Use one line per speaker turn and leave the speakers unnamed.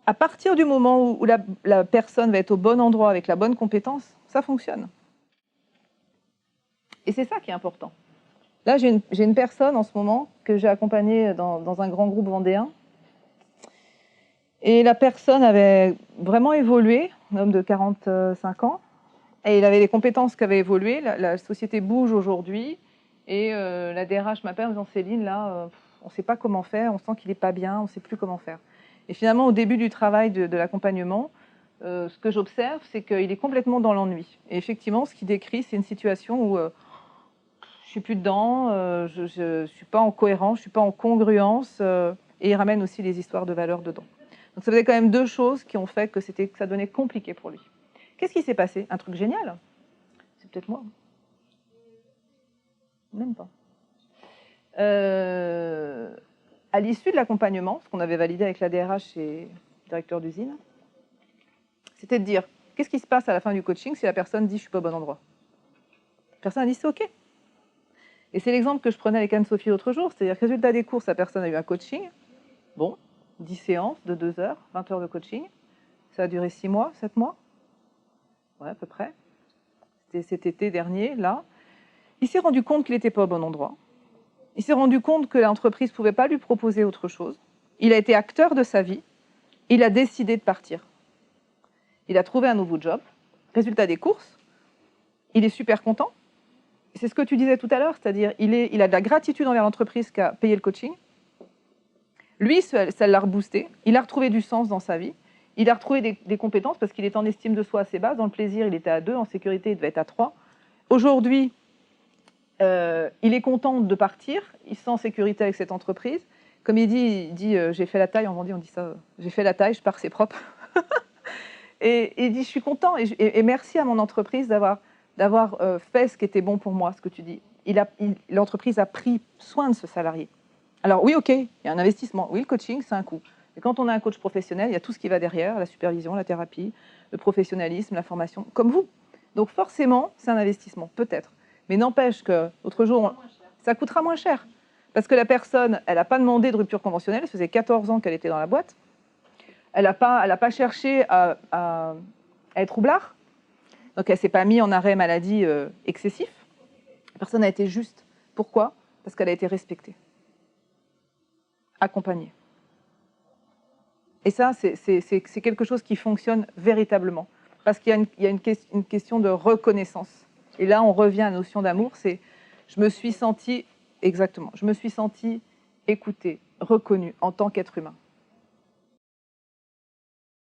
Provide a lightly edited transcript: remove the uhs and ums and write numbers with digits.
à partir du moment où la personne va être au bon endroit avec la bonne compétence, ça fonctionne. Et c'est ça qui est important. Là, j'ai une personne en ce moment que j'ai accompagnée dans un grand groupe vendéen. Et la personne avait vraiment évolué, un homme de 45 ans, et il avait les compétences qui avaient évolué. La société bouge aujourd'hui, et la DRH m'appelle en disant « Céline, là, on ne sait pas comment faire, on sent qu'il n'est pas bien, on ne sait plus comment faire ». Et finalement, au début du travail de l'accompagnement, ce que j'observe, c'est qu'il est complètement dans l'ennui. Et effectivement, ce qu'il décrit, c'est une situation où je ne suis plus dedans, je ne suis pas en cohérence, je ne suis pas en congruence, et il ramène aussi les histoires de valeurs dedans. Donc ça faisait quand même deux choses qui ont fait que ça devenait compliqué pour lui. Qu'est-ce qui s'est passé? Un truc génial. C'est peut-être moi. Même pas. À l'issue de l'accompagnement, ce qu'on avait validé avec la DRH et le directeur d'usine, c'était de dire, qu'est-ce qui se passe à la fin du coaching si la personne dit « je ne suis pas au bon endroit ». La personne a dit « c'est OK ». Et c'est l'exemple que je prenais avec Anne-Sophie l'autre jour, c'est-à-dire que résultat des courses, la personne a eu un coaching, bon, 10 séances de 2 heures, 20 heures de coaching. Ça a duré 6 mois, 7 mois. Ouais, à peu près. C'était cet été dernier, là. Il s'est rendu compte qu'il n'était pas au bon endroit. Il s'est rendu compte que l'entreprise ne pouvait pas lui proposer autre chose. Il a été acteur de sa vie. Il a décidé de partir. Il a trouvé un nouveau job. Résultat des courses, il est super content. C'est ce que tu disais tout à l'heure, c'est-à-dire il a de la gratitude envers l'entreprise qui a payé le coaching. Lui, ça l'a reboosté. Il a retrouvé du sens dans sa vie. Il a retrouvé des compétences parce qu'il est en estime de soi assez basse. Dans le plaisir, il était à 2. En sécurité, il devait être à 3. Aujourd'hui, il est content de partir. Il se sent en sécurité avec cette entreprise. Comme il dit j'ai fait la taille. En Vendée, on dit ça. J'ai fait la taille, je pars, c'est propre. et il dit, je suis content. Et merci à mon entreprise d'avoir fait ce qui était bon pour moi, ce que tu dis. L'entreprise a pris soin de ce salarié. Alors oui, ok, il y a un investissement. Oui, le coaching, c'est un coût. Mais quand on a un coach professionnel, il y a tout ce qui va derrière, la supervision, la thérapie, le professionnalisme, la formation, comme vous. Donc forcément, c'est un investissement, peut-être. Mais n'empêche que, l'autre jour, ça coûtera moins cher. Parce que la personne, elle n'a pas demandé de rupture conventionnelle, ça faisait 14 ans qu'elle était dans la boîte. Elle n'a pas cherché à être roublard. Donc elle ne s'est pas mise en arrêt maladie excessif. La personne a été juste. Pourquoi? Parce qu'elle a été respectée. Accompagner. Et ça, c'est quelque chose qui fonctionne véritablement. Parce qu'il y a une question de reconnaissance. Et là, on revient à la notion d'amour, c'est je me suis sentie, exactement, je me suis sentie écoutée, reconnue en tant qu'être humain.